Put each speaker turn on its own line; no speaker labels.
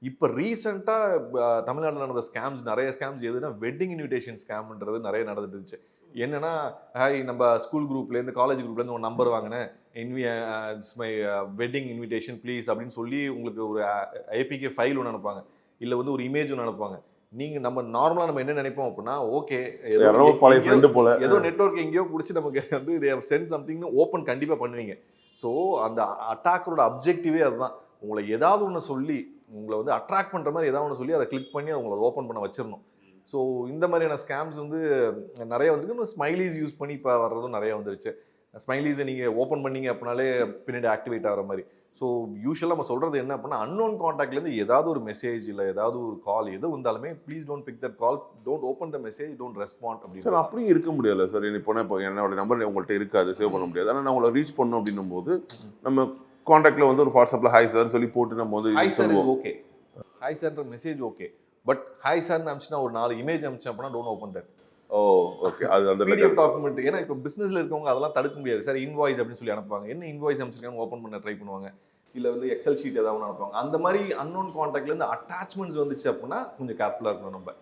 இப்போ ரீசெண்டாக தமிழ்நாட்டில் நடந்த ஸ்கேம்ஸ் நிறைய ஸ்கேம்ஸ் எதுனா வெட்டிங் இன்விடேஷன் ஸ்கேம்ன்றது நிறைய நடந்துட்டு இருந்துச்சு. என்னன்னா, ஹாய் நம்ம ஸ்கூல் குரூப்லேருந்து காலேஜ் குரூப்லேருந்து ஒரு நம்பர் வாங்கினேன், it's my wedding invitation please அப்படின்னு சொல்லி உங்களுக்கு ஒரு ஏபிகே ஃபைல் ஒன்று அனுப்புவாங்க, இல்லை வந்து ஒரு இமேஜ் ஒன்று அனுப்புவாங்க. நம்ம நார்மலாக நம்ம என்ன நினைப்போம் அப்படின்னா, ஓகே
யாரோ பழைய ஃப்ரெண்டு போல
ஏதோ நெட்வொர்க் எங்கேயோ பிடிச்சி நமக்கு வந்து தே ஹேவ் சென்ட் சம்திங்னு ஓப்பன் கண்டிப்பாக பண்ணுவீங்க. ஸோ அந்த அட்டாக்கரோட அப்ஜெக்டிவே அதுதான். உங்களை ஏதாவது ஒன்று சொல்லி உங்களை வந்து அட்ராக்ட் பண்ணுற மாதிரி ஏதாவது ஒன்று சொல்லி அதை கிளிக் பண்ணி அவங்கள ஓப்பன் பண்ண வச்சிடணும். ஸோ இந்த மாதிரியான ஸ்கேம்ஸ் வந்து நிறைய வந்துருக்கு. இன்னும் ஸ்மைலீஸ் யூஸ் பண்ணி இப்போ வர்றதும் நிறைய வந்துருச்சு. ஸ்மைலீஸை நீங்கள் ஓப்பன் பண்ணீங்க அப்படின்னாலே பின்னாடி ஆக்டிவேட் ஆகிற மாதிரி. ஸோ யூஸ்வலாக நம்ம சொல்கிறது என்ன அப்படின்னா, அன்னோன் காண்டாக்ட்லேருந்து ஏதாவது ஒரு மெசேஜ் இல்லை ஏதாவது ஒரு கால் எது வந்தாலுமே please don't big that call, don't open the message, don't respond அப்படின்னு.
சார் அப்படியும் இருக்க முடியல சார். இப்போ என்னோட நம்பர் உங்கள்கிட்ட இருக்காது, சேவ் பண்ண முடியாது. ஆனால் நான் உங்களை ரீச் பண்ணோம் அப்படின்னும் போது நம்ம காண்டாக்ட்ல வந்து ஒரு வாட்ஸ்அப்பில் ஹாய் சார் சொல்லி போட்டு நம்ம வந்து
hi sir is okay, hi சார்ன்ற message okay, but hi sir அனுப்பிச்சுனா ஒரு 4 இமேஜ் அனுப்பிச்சேன் அப்படின்னா don't open that.
Oh okay, அது அந்த
பிடிஎஃப் டாக்குமெண்ட். ஏன்னா இப்போ பிசினஸ்ல இருக்கவங்க அதெல்லாம் தடுக்க முடியாது சார். இன்வாய்ஸ் அப்படின்னு சொல்லி அனுப்புவாங்க. என்ன இன்வாய்ஸ் அனுப்பிச்சிருக்காங்க ஓப்பன் பண்ண ட்ரை பண்ணுவாங்க. இல்லை வந்து எக்ஸல் ஷீட் ஏதாவது அனுப்புவாங்க. அந்த மாதிரி அன்னோன் காண்டாக்ட்லேருந்து அட்டாச்மெண்ட்ஸ் வந்துச்சு அப்படின்னா கொஞ்சம் கேர்ஃபுல்லாக இருக்கணும் நம்ம.